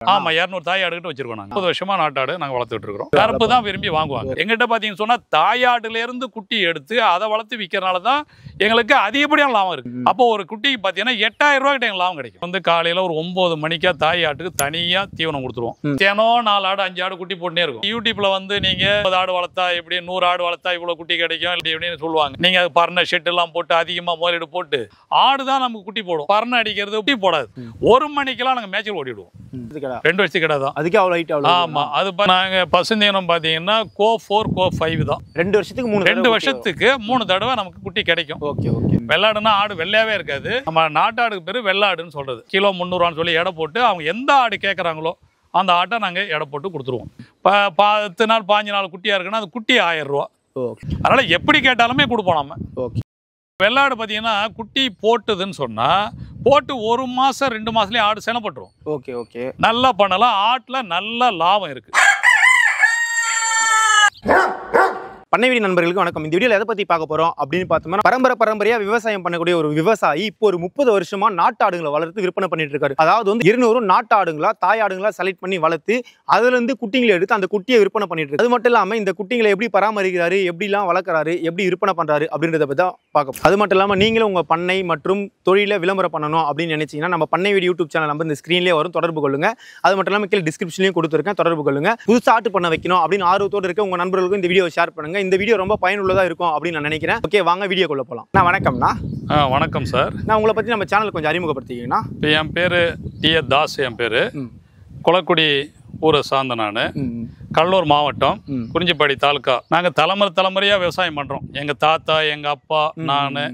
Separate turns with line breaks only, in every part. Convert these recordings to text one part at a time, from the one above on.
ஆமா 200 தாயாடுகிட்ட வச்சிருக்கோம். நாங்க 30 வருஷமா நாட்டாடு நாங்க வளர்த்துட்டு இருக்கோம். கருப்பு தான் விரும்பி வாங்குவாங்க. எங்கிட்ட பாத்தீங்கன்னு சொன்னா தாயாடுல இருந்து குட்டி எடுத்து அதை வளர்த்து விற்கிறனால தான் எங்களுக்கு அதிகப்படியான லாபம் இருக்கு. அப்போ ஒரு குட்டிக்கு பாத்தீங்கன்னா 8000 ரூபாய் கிட்ட லாபம் கிடைக்கும். வந்து காலையில ஒரு 9 மணிக்கா தாயாட்டுக்கு தனியா தீவனம் கொடுத்துருவோம். தினம் 4 ஆடு 5 ஆடு குட்டி போட்டுனே இருக்கும். யூடியூப்ல வந்து நீங்க 10 ஆடு வளர்த்தா எப்படி 100 ஆடு வளர்த்தா இவ்வளவு குட்டி கிடைக்கும் அப்படின்னு சொல்லுவாங்க. நீங்க பர்ண ஷெட் எல்லாம் போட்டு அதிகமா முதலீடு போட்டு ஆடுதான் நமக்கு குட்டி போடும். பர்ண அடிக்கிறது குட்டி போடாது. 1 மணிக்கெல்லாம் நாங்க மேய்ச்சல் ஓடிடுவோம். 2 வருஷம் கடை தான்.
அதுக்கு அவ்வளவு ஹைட் அவ்வளவு.
ஆமா அது நாங்க பசுந்தீவனம் பாத்தீங்கன்னா கோ 4 கோ 5 தான்.
2 வருஷத்துக்கு 3
வருஷத்துக்கு 3 தடவை நமக்கு குட்டி கிடைக்கும்.
Okay okay.
வெள்ளாடுனா ஆடு வெள்ளையாவே இருக்காது. நம்ம நாட்டாடுக்கு பேரு வெள்ளாடுன்னு சொல்றது. கிலோ 300 ரூபான்னு சொல்லி எடை போட்டு அவங்க எந்த ஆடு கேட்கறாங்களோ அந்த ஆட்டை நாங்க எடை போட்டு கொடுத்துருவோம். 10 நாள் 15 நாள் குட்டியா இருக்குன்னா அது குட்டி 1000 ரூபா. அதனால எப்படி கேட்டாலுமே கொடுப்போம் நம்ம.
ஓகே.
வெள்ளாடு பார்த்தீங்கன்னா குட்டி போட்டுதுன்னு சொன்னா போட்டு 1 மாசம் 2 மாசத்துலயே ஆடு செனப்பட்டுரும்.
Okay okay.
நல்லா பண்ணலாம். ஆட்டுல நல்ல லாபம் இருக்கு.
பண்ணைவீடி நண்பர்களுக்கு வணக்கம். இந்த வீடியோல எதை பத்தி பார்க்க போறோம் அப்படின்னு பார்த்தோம்னா பரம்பரையா விவசாயம் பண்ணக்கூடிய ஒரு விவசாயி இப்போ ஒரு 30 வருஷமா நாட்டாடுகளை வளர்த்து விற்பனை பண்ணிட்டு இருக்காரு. அதாவது வந்து 200 நாட்டாடுங்களா தாயாடுங்களா செலக்ட் பண்ணி வளர்த்து அதுல இருந்து குட்டிங்களை எடுத்து அந்த குட்டியை விற்பனை பண்ணிட்டு இருக்கு. அது மட்டும் இல்லாம இந்த குட்டிங்களை எப்படி பராமரிக்கிறாரு, எப்படிலாம் வளர்க்குறாரு, எப்படி விற்பனை பண்றாரு அப்படின்றத பத்தி தான் பார்க்க. அது மட்டும் இல்லாம நீங்களும் உங்க பண்ணை மற்றும் தொழிலை விளம்பரம் பண்ணணும் அப்படின்னு நினைச்சீங்கன்னா நம்ம பண்ணைவீடி யூடியூப் சேனல் நம்பர் இந்த ஸ்கிரீன்லேயே வரும், தொடர்பு கொள்ளுங்க. அது மட்டும் இல்லாம கீழே டிஸ்கிரிப்ஷன்லயும் கொடுத்துருக்கேன், தொடர்பு கொள்ளுங்க. புதுசா ஆட்டு பண்ண வைக்கணும் அப்படின்னு ஆர்வத்தோடு இருக்க உங்க நண்பர்களுக்கும் இந்த வீடியோ ஷேர் பண்ணுங்க. இந்த வீடியோ ரொம்ப பயனுள்ளதா இருக்கும் அப்படின்னு நான் நினைக்கிறேன். ஓகே வாங்க வீடியோக்குள்ள போலாம். வணக்கம்ண்ணா.
வணக்கம் சார்.
நான் உங்களை பத்தி நம்ம சேனல் கொஞ்சம் அறிமுகப்படுத்திக்கிங்கன்னா.
என் பேரு டி.ஏ. தாஸ். என் பேரு குளக்குடி ஊரை சார்ந்த நான். கடலூர் மாவட்டம் குறிஞ்சிப்பாடி தாலுக்கா. நாங்க தலைமுறையா விவசாயம் பண்றோம். எங்க தாத்தா எங்க அப்பா நானு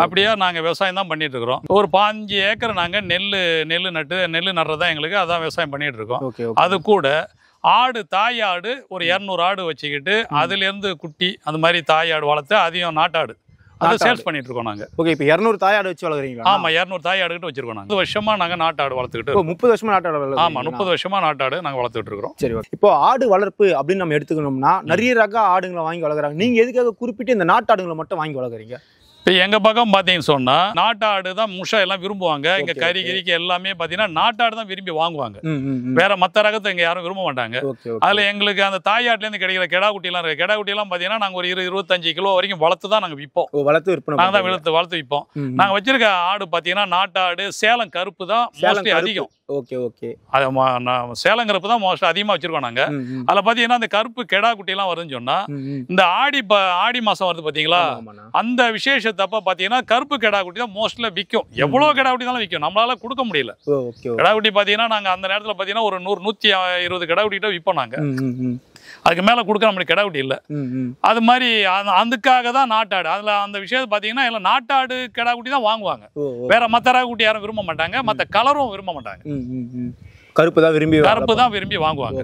அப்படியே நாங்க விவசாயம் தான் பண்ணிட்டு இருக்கிறோம். ஒரு 5 ஏக்கர் நாங்க நெல்லு நடுறதா எங்களுக்கு அதான் விவசாயம் பண்ணிட்டு இருக்கோம். அது கூட ஆடு தாயாடு ஒரு 200 ஆடு வச்சுக்கிட்டு அதுல இருந்து குட்டி அந்த மாதிரி தாயாடு வளர்த்து அதையும் நாட்டாடு அதை சேல்ஸ் பண்ணிட்டு இருக்கோம் நாங்க.
ஓகே. இப்போ 200 தாயாடு வச்சு வளர்க்குறீங்களா? ஆமா
200 தாயாடு கிட்ட வச்சிருக்கோம் நாங்க. 30 வருஷமா நாங்க நாட்டாடு வளர்த்துக்கிட்டு.
30 வருஷமா நாட்டாடு வளர்க்குறோம்.
ஆமா 30 வருஷமா நாட்டாடு நாங்க வளர்த்துட்டு இருக்கோம்.
சரி ஓகே. இப்போ ஆடு வளர்ப்பு அப்படின்னு நம்ம எடுத்துக்கணும்னா நிறைய ரக ஆடுங்களை வாங்கி வளர்க்குறாங்க. நீங்க எதுக்காக குறிப்பிட்டு இந்த நாட்டாடுங்களை மட்டும் வாங்கி வளர்க்குறீங்க?
இப்போ எங்கள் பக்கம் பார்த்தீங்கன்னு சொன்னால் நாட்டாடு தான் முஷா எல்லாம் விரும்புவாங்க. இங்கே கறிக்கு எல்லாமே பார்த்தீங்கன்னா நாட்டாடு தான் விரும்பி வாங்குவாங்க. வேற மற்ற ரகத்தை இங்கே யாரும் விரும்ப மாட்டாங்க. அதில் எங்களுக்கு அந்த தாயாட்டுலேருந்து கிடைக்கிற கெடா குட்டிலாம் இருக்குது. கெடா குட்டிலாம் பார்த்தீங்கன்னா நாங்கள் ஒரு 20-25 கிலோ வரைக்கும் வளர்த்து தான் நாங்கள் விற்போம்.
வளர்த்து விற்போம்.
நாங்கள் தான் வளர்த்து விற்போம். நாங்கள் வச்சிருக்க ஆடு பார்த்தீங்கன்னா நாட்டாடு சேலம் கருப்பு தான் மோஸ்ட்லி அதிகம்.
Okay okay.
அது சேலம் கருப்பு தான் மோஸ்ட்லி அதிகமாக வச்சிருக்கோம் நாங்கள். அதில் பார்த்தீங்கன்னா இந்த கருப்பு கெடா குட்டிலாம் வருதுன்னு சொன்னால் இந்த ஆடி மாதம் வருது பார்த்தீங்களா, அந்த விசேஷத்தை அப்ப பாத்தீங்கன்னா கருப்பு கெடா குட்டி தான் மோஸ்ட்ல விற்கும். எவ்வளவு கெடா குட்டி தான் விற்கும், நம்மளால கொடுக்க முடியல. கெடா குட்டி பாத்தீங்கன்னா நாங்க அந்த நேரத்துல பாத்தீங்கன்னா ஒரு 100-120 கெடா குட்டி விற்போம் நாங்க. அதுக்கு மேல கொடுக்க நம்மளுக்கு கெடா குட்டி இல்ல. அது மாதிரி அதுக்காக தான் நாட்டாடு. அதுல அந்த விஷயத்தை பாத்தீங்கன்னா எல்லாம் நாட்டாடு கெடா குட்டி தான் வாங்குவாங்க. வேற மத்த ரக குட்டி யாரும் விரும்ப மாட்டாங்க, மத்த கலரும் விரும்ப மாட்டாங்க.
கருப்பு தான்
விரும்பி வாங்குவாங்க.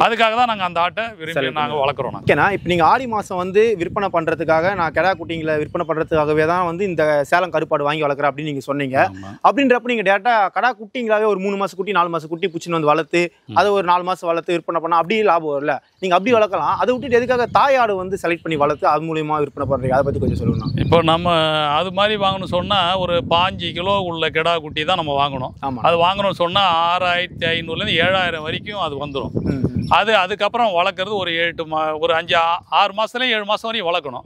அதுக்காக தான் நாங்க அந்த ஆட்டை விரும்பி நாங்க வளர்க்குறோம்.
ஓகேண்ணா. இப்போ நீங்க ஆடி மாசம் வந்து விற்பனை பண்றதுக்காக நான் கெடா குட்டிங்களை விற்பனை பண்றதுக்காகவே தான் வந்து இந்த சேலம் கருப்பாடு வாங்கி வளர்க்குறேன் அப்படின்னு நீங்க சொன்னீங்க. அப்படின்றப்ப நீங்க டேரக்டா கடா குட்டிங்களாவே ஒரு 3 மாசம் குட்டி 4 மாசம் குட்டி பிடிச்சின்னு வந்து வளர்த்து அதை ஒரு 4 மாசம் வளர்த்து விற்பனை பண்ணா அப்படியே லாபம் வரல. நீங்க அப்படி வளர்க்கலாம். அதை விட்டுட்டு எதுக்காக தாயாடு வந்து செலக்ட் பண்ணி வளர்த்து அது மூலியமா விற்பனை பண்றீங்க, அதை பத்தி கொஞ்சம் சொல்லணும்.
இப்போ நம்ம அது மாதிரி வாங்கணும் சொன்னா ஒரு 5 கிலோ உள்ள கெடா குட்டி தான் நம்ம வாங்கணும். அது வாங்கணும்னு சொன்னா 6500 7,000 வரைக்கும் அது வந்துடும். அதுக்கப்புறம் வளர்க்கறது ஒரு 5-6 மாசத்துல 7 மாசம் வரையும் வளர்க்கணும்.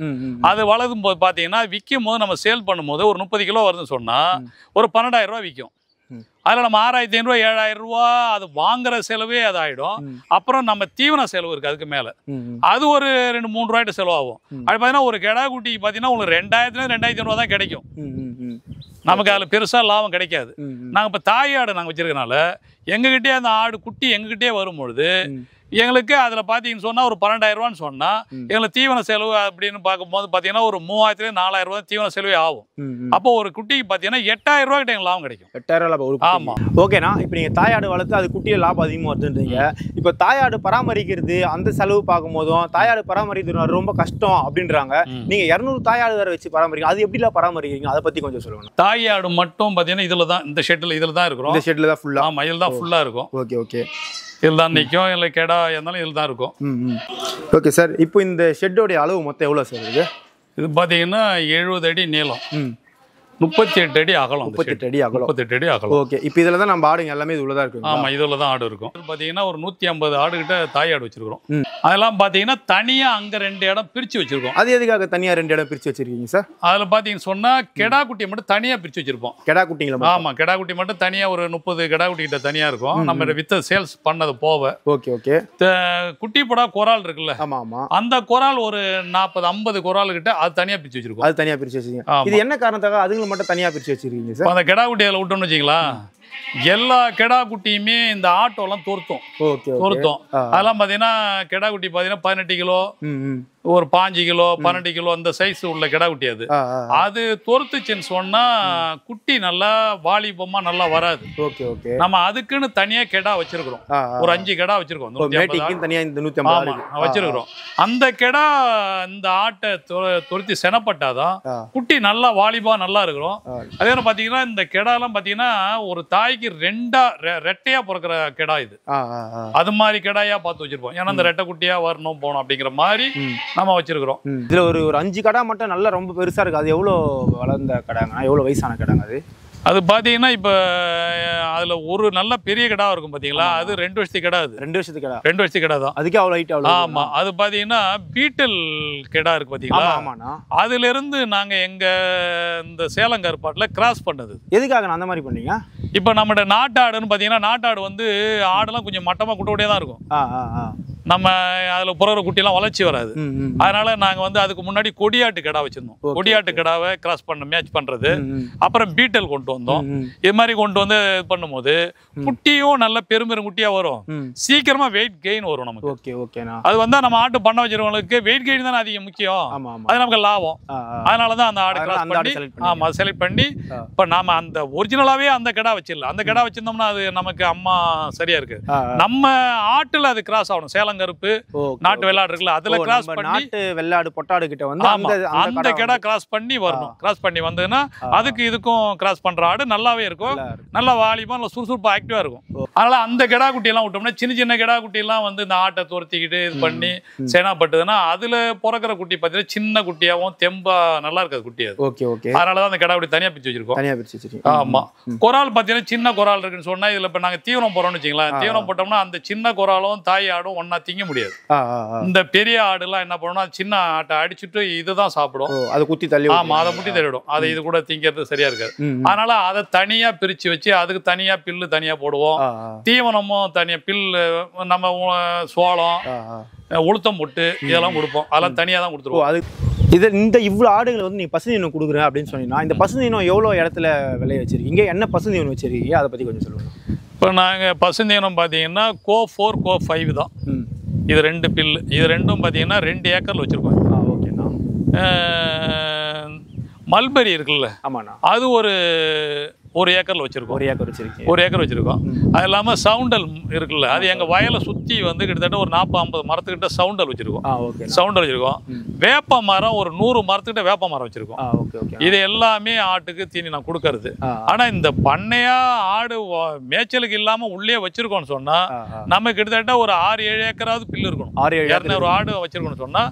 அது வளர்க்கும் போது பாத்தீங்கன்னா விற்கும் போது நம்ம சேல் பண்ணும்போது ஒரு 30 கிலோ வருதுன்னு சொன்னா ஒரு 12,000 ரூபாய் விற்கும். அதுல நம்ம 6,500 7,000 ரூபாய் அது வாங்குற செலவே அது ஆயிடும். அப்புறம் நம்ம தீவன செலவு இருக்கு அதுக்கு மேல, அது ஒரு 2-3 ரூபாய்ட்டு செலவாகும். அது பாத்தீங்கன்னா ஒரு கெடா குட்டிக்கு பாத்தீங்கன்னா உங்களுக்கு 2,000-2,500 தான் கிடைக்கும். நமக்கு அதுல பெருசா லாபம் கிடைக்காது. நாங்க இப்ப தாயாடு நாங்க வச்சிருக்கனால எங்ககிட்டயே அந்த ஆடு குட்டி எங்ககிட்டயே வரும்பொழுது எங்களுக்கு அதுல பாத்தீங்கன்னு சொன்னா ஒரு 12,000 ரூபான்னு சொன்னா எங்களுக்கு தீவன செலவு அப்படின்னு பார்க்கும்போது பாத்தீங்கன்னா ஒரு 3,000-4,000 ரூபாய் தீவன செலவே ஆகும். அப்போ ஒரு குட்டிக்கு பாத்தீங்கன்னா 8,000 ரூபாய் கிட்ட லாபம் கிடைக்கும்.
8,000 லாபம். ஆமா. ஓகேண்ணா. இப்போ நீங்க தாயாடு வளர்த்து அது குட்டியில லாபம் அதிகமா வருதுன்றீங்க. இப்போ தாயாடு பராமரிக்கிறது அந்த செலவு பார்க்கும்போதும் தாயாடு பராமரிக்கிறது ரொம்ப கஷ்டம் அப்படின்றாங்க. நீங்க 200 தாயாடு வேற வச்சு பராமரிக்கிறீங்க, அது எப்படிலாம் பராமரிக்கிறீங்க அதை பத்தி கொஞ்சம் சொல்லுங்க.
தாயாடு மட்டும் பாத்தீங்கன்னா இதுல தான் இந்த இதுல தான் இருக்கும்.
இந்த ஷெட்ல தான் ஃபுல்லா.
ஆமா இதுல தான் ஃபுல்லா இருக்கும்.
Okay okay.
இதில் தான் நிற்கும், இல்லை கெடா இருந்தாலும் இதில் தான் இருக்கும்.
Okay sir. இப்போ இந்த ஷெட்டோடைய அளவு மொத்தம் எவ்வளோ சார்? இது
பார்த்தீங்கன்னா 70 அடி நீளம், 38 அடி அகலம்.
38 அடி அகலம்.
38 அடி அகலம்.
ஓகே. இப்போ இதுல தான் நம்ம ஆடுங்க எல்லாமே இதுல தான் இருக்கு.
ஆமா, இதுல தான் ஆடு இருக்கும். பாத்தீங்கன்னா ஒரு 150 ஆடு கிட்ட தாய் ஆடு வச்சிருக்கோம். அதெல்லாம் பாத்தீங்கன்னா தனியா அங்க 2 இடம் பிரிச்சு வச்சிருக்கோம்.
அது எதுக்காக தனியா 2 இடம் பிரிச்சு வச்சிருக்கீங்க சார்?
அதுல பாத்தீங்கன்னு சொன்னா கெடா குட்டியை மட்டும் தனியா பிரிச்சு வச்சிருப்போம்.
கெடா குட்டிங்களா?
ஆமா, கெடா குட்டி மட்டும் தனியா ஒரு 30 கெடா குட்டி கிட்ட தனியா இருக்கும். நம்ம வித்த சேல்ஸ் பண்ணது போக.
Okay okay.
குட்டி போடா குரால் இருக்குல்ல,
ஆமா ஆமா,
அந்த குரால் ஒரு 40-50 குரால் கிட்ட அது தனியா பிரிச்சு வச்சிருக்கோம்.
அது தனியா பிரிச்சு வச்சிருக்கீங்க. இது என்ன காரணத்துக்காக அதுங்களை மட்டும் தனியா பிரிச்சு வச்சிருக்கீங்க சார்?
அந்த கெடா குட்டி அதில் விட்டோம்னு வச்சிங்களா, எல்லா கெடா குட்டியுமே இந்த ஆட்டோலாம் தோர்த்தோம். அதெல்லாம் பாத்தீங்கன்னா கெடா குட்டி பாத்தீங்கன்னா 18 கிலோ, ஒரு 5 கிலோ 12 கிலோ அந்த சைஸ் உள்ள கெடா குட்டி. அது தோர்த்துச்சுன்னு சொன்னா குட்டி நல்லா வாலிபமா நல்லா வராது. நம்ம அதுக்குன்னு தனியா கெடா வச்சிருக்கிறோம். ஒரு 5 கெடா வச்சிருக்கோம். வச்சிருக்கிறோம். அந்த கெடா இந்த ஆட்டை துரத்தி செனப்பட்டாதான் குட்டி நல்லா வாலிபா நல்லா இருக்கிறோம். அதே மாதிரி பாத்தீங்கன்னா இந்த கெடா எல்லாம் பாத்தீங்கன்னா ஒரு தாய்க்கு ரெட்டையா பிறக்கிற கெடா இது. அது மாதிரி கெடாயா பார்த்து வச்சிருப்போம். ஏன்னா இந்த ரெட்டை குட்டியா வரணும் போனோம் அப்படிங்கிற மாதிரி நம்ம வச்சிருக்கிறோம்.
இதுல ஒரு 5 கடா மட்டும் நல்லா ரொம்ப பெருசா இருக்கு. அது எவ்வளவு வளர்ந்த கடாங்க, எவ்வளவு வயசான கடாங்க?
அது பாத்தீங்கன்னா இப்ப அதுல ஒரு நல்ல பெரிய கடா இருக்கும் பாத்தீங்களா, அது 2 வருஷத்துக்கு கடா. அது 2 வருஷத்துக்கு கடா. 2 வருஷத்துக்கு கடா தான். அதுக்கு அவ்வளவு ஹைட் அவ்வளவு. ஆமா, அது பாத்தீங்கன்னா பீட்டல் கடா இருக்கு பாத்தீங்களா. ஆமாண்ணா. அதுல இருந்து நாங்க எங்க இந்த சேலம் கருப்பாட்டுல கிராஸ் பண்ணது. எதுக்காக அந்த மாதிரி பண்ணீங்க? இப்ப நம்ம நாட்டாடுன்னு பாத்தீங்கன்னா நாட்டாடு வந்து ஆடெல்லாம் கொஞ்சம் மட்டமா குட்டோடையே தான் இருக்கும். நம்ம அதுல புறற குட்டியெல்லாம் வளர்ச்சி வராது. அதனால நாங்க வந்து அதுக்கு முன்னாடி கொடியாட்டு கடா வச்சிருந்தோம். கொடியாட்டு கடாவை கிராஸ் பண்ண மேட்ச் பண்றது. அப்புறம் பீட்டல் கொண்டு வந்தோம். இது மாதிரி கொண்டு வந்து பண்ணும்போது குட்டியும் நல்ல பெரும்பெரும் குட்டியா வரும். சீக்கிரமா வெயிட் கெயின் வரும் நமக்கு. அது வந்தா நம்ம ஆட்டு பண்ண வச்சிருக்கவங்களுக்கு வெயிட் கெயின் தானே அதிகம் முக்கியம். அது நமக்கு லாபம். அதனாலதான் அந்த ஆடு கிராஸ் பண்ணி ஆமா செலக்ட் பண்ணி இப்ப நாம அந்த ஒரிஜினலாவே அந்த கடா வச்சிடலாம். அந்த கடா வச்சிருந்தோம்னா அது நமக்கு அம்மா சரியா இருக்கு. நம்ம ஆட்டுல அது கிராஸ் ஆகணும். சேலம் கருப்பு நாட்டு வெள்ளாடு இருக்குல்ல, அதுல கிராஸ் பண்ணி நாட்டு வெள்ளாடு பொட்டாடு கிட்ட வந்து அந்த கடா கிராஸ் பண்ணி வரணும். கிராஸ் பண்ணி வந்ததுன்னா அதுக்கு இதுக்கும் கிராஸ் பண்ற ஆடு நல்லாவே இருக்கும். நல்லா வாலிபா நல்லா சுறுசுறுப்பா ஆக்டிவா இருக்கும். அதனால அந்த கெடா குட்டி எல்லாம் விட்டோம்னா சின்ன சின்ன கெடா குட்டி எல்லாம் வந்து இந்த ஆட்டை துரத்திக்கிட்டு இது பண்ணி சேனாப்பட்டதுன்னா அதுல பிறக்கிற குட்டி பார்த்தீங்கன்னா சின்ன குட்டியாவும் தெம்பா நல்லா இருக்காது குட்டி. அது அதனாலதான் அந்த கெடா குட்டி தனியா பிரிச்சு வச்சிருக்கோம். ஆமா, குரால் பாத்தீங்கன்னா சின்ன குரால் இருக்குன்னு சொன்னா இதுல இப்ப நாங்க தீவனம் போறோம்னு வச்சுங்களேன். தீவனம் போட்டோம்னா அந்த சின்ன குராலும் தாய் ஆடும் ஒன்னா திங்க முடியாது. இந்த பெரிய ஆடு எல்லாம் என்ன பண்ணணும்னா சின்ன ஆட்டை அடிச்சுட்டு இதுதான் சாப்பிடும். அதை குத்தி தள்ளி. ஆமா, அதை முட்டி தள்ளிடும். அதை இது கூட திங்கிறது சரியா இருக்காது. அதனால அதை தனியா பிரிச்சு வச்சு அதுக்கு தனியா பில்லு தனியா போடுவோம். தீவனமும் தனியா பில்லு நம்ம சோளம் உளுத்தம் போட்டு இதெல்லாம் கொடுப்போம். அதெல்லாம் தனியா தான் கொடுத்துருவோம். அது இந்த இவ்வளவு ஆடுகளை வந்து நீ பசுந்தீவனம் கொடுக்குறேன் அப்படின்னு சொன்னீங்கன்னா இந்த பசுந்தீவனம் எவ்வளவு இடத்துல விளைய வச்சிருக்கீங்க, என்ன பசுந்தீவனம் வச்சிருக்கீங்க, அதை பத்தி கொஞ்சம் சொல்லுங்க. இப்போ நாங்கள் பசுந்தீவனம் பார்த்தீங்கன்னா கோ4 கோ5 தான். இது 2 பில்லு. இது ரெண்டும் பார்த்தீங்கன்னா 2 ஏக்கர்ல வச்சிருக்கோம். ஓகேண்ணா. மல்பெரி இருக்குல்ல, ஆமாண்ணா, அது ஒரு ஏக்கர்ல வச்சிருக்கோம். 1 ஏக்கர் வச்சிருக்கோம். 1 ஏக்கர் வச்சிருக்கோம். அது இல்லாம சவுண்டல் இருக்குல்ல, அது எங்க வயலை சுத்தி வந்து கிட்டத்தட்ட ஒரு 40-50 மரத்துக்கிட்ட சவுண்டல் வச்சிருக்கோம். சவுண்டல் வச்சிருக்கோம். வேப்ப மரம் ஒரு 100 மரத்துக்கிட்ட வேப்ப மரம் வச்சிருக்கோம். இது எல்லாமே ஆட்டுக்கு தீனி நான் கொடுக்கறது. ஆனா இந்த பண்ணையா ஆடு மேய்ச்சலுக்கு இல்லாம உள்ளே வச்சிருக்கோம்னு சொன்னா நம்ம கிட்டத்தட்ட ஒரு 6-7 ஏக்கராவது பில்லு இருக்கணும். 200 ஆடு வச்சிருக்கோம்னு சொன்னா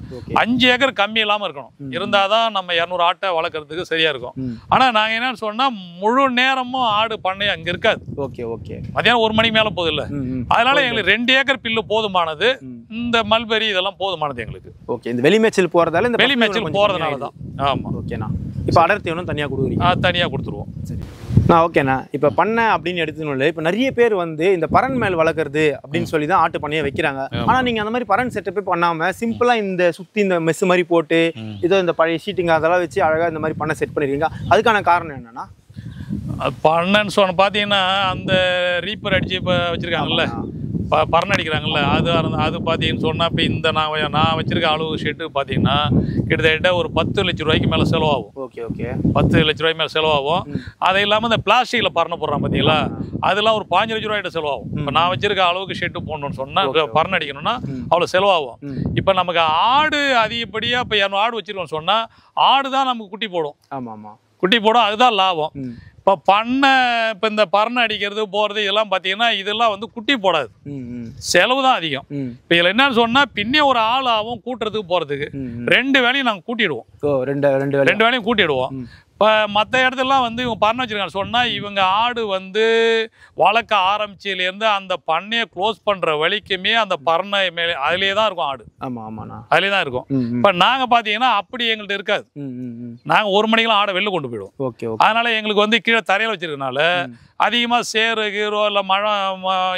5 ஏக்கர் கம்மி இல்லாம இருக்கணும். இருந்தாதான் நம்ம 200 ஆட்டை வளர்க்கறதுக்கு சரியா இருக்கும். ஆனா நாங்க என்னன்னு சொன்னா முழு நேரமும் ஆடு பண்ணை அங்க இருக்காது. மதியானம் 1 மணிக்கு மேல போகுது இல்ல, அதனால எங்களுக்கு 2 ஏக்கர் பில்லு போதுமானது. இந்த மல்பெரி இதெல்லாம் போதுமானது எங்களுக்கு. ஓகே, இந்த வெளிமேச்சல் போறதால இந்த வெளிமேச்சல் போறதுனால தான். ஆமா, ஓகேண்ணா. இப்போ அடர்த்தி ஒன்றும் தனியாக கொடுக்குறீங்க? தனியாக கொடுத்துருவோம். சரி ஓகேண்ணா. இப்போ பண்ணை அப்படின்னு எடுத்துக்கணும். இப்போ நிறைய பேர் வந்து இந்த பரன் மேல் வளர்க்குறது அப்படின்னு சொல்லி தான் ஆட்டு பண்ணையை வைக்கிறாங்க. ஆனால் நீங்கள் அந்த மாதிரி பரன் செட்டப்பே பண்ணாமல் சிம்பிளாக இந்த சுற்றி இந்த மெஸ் மாதிரி போட்டு இதோ இந்த பழைய ஷீட்டிங் அதெல்லாம் வச்சு அழகாக இந்த மாதிரி பண்ணை செட் பண்ணிருக்கீங்க. அதுக்கான காரணம் என்னன்னா, பண்ணன்னு சொன்ன பார்த்தீங்கன்னா அந்த ரீப்பர் அடிச்சு இப்போ வச்சிருக்காங்கல்ல, பரண் அடிக்கிறாங்கல்ல, அது பார்த்தீங்கன்னு சொன்னால் இப்போ இந்த நான் வச்சிருக்க அளவு ஷெட்டு பார்த்தீங்கன்னா கிட்டத்தட்ட ஒரு 10 லட்ச ரூபாய்க்கு மேலே செலவாகும். 10 லட்ச ரூபாய்க்கு மேலே செலவாகும். அது இல்லாமல் இந்த பிளாஸ்டிக்கில் பரணை போடுறான் பார்த்தீங்களா, அதெல்லாம் ஒரு 15 லட்ச ரூபாய்கிட்ட செலவாகும். இப்போ நான் வச்சிருக்க அளவுக்கு ஷெட்டு போடணும்னு சொன்னால் பரண் அடிக்கணும்னா அவ்வளோ செலவாகும். இப்போ நமக்கு ஆடு அதிகப்படியாக இப்போ 200 ஆடு வச்சிருக்கோம்னு சொன்னால் ஆடு தான் நமக்கு குட்டி போடும். குட்டி போடும், அதுதான் லாபம். இப்போ பண்ணை இப்போ இந்த பரணை அடிக்கிறது போகிறது இதெல்லாம் பார்த்தீங்கன்னா இதெல்லாம் வந்து குட்டி போடாது, செலவு தான் அதிகம். இப்போ இதில் என்னன்னு சொன்னால் பின்னே ஒரு ஆள் ஆகும் கூட்டுறதுக்கு போகிறதுக்கு 2 வேலையும் நாங்கள் கூட்டிடுவோம். 2 வேலையும் கூட்டிடுவோம். இப்போ மற்ற இடத்துலலாம் வந்து இவங்க பண்ண வச்சுருக்காங்க சொன்னால் இவங்க ஆடு வந்து வளர்க்க ஆரம்பிச்சிலேருந்து அந்த பண்ணையை க்ளோஸ் பண்ணுற வரைக்குமே அந்த பரணை மேலே அதிலே தான் இருக்கும் ஆடு.
ஆமாம் ஆமாண்ணா,
அதிலே தான் இருக்கும். இப்போ நாங்கள் பார்த்தீங்கன்னா அப்படி எங்கள்கிட்ட இருக்காது. நாங்கள் 1 மணிக்கெல்லாம் ஆடை வெளில கொண்டு போயிடுவோம்.
ஓகே.
அதனால எங்களுக்கு வந்து கீழே தரையில் வச்சிருக்கனால அதிகமாக சேரு கீரோ இல்லை மழை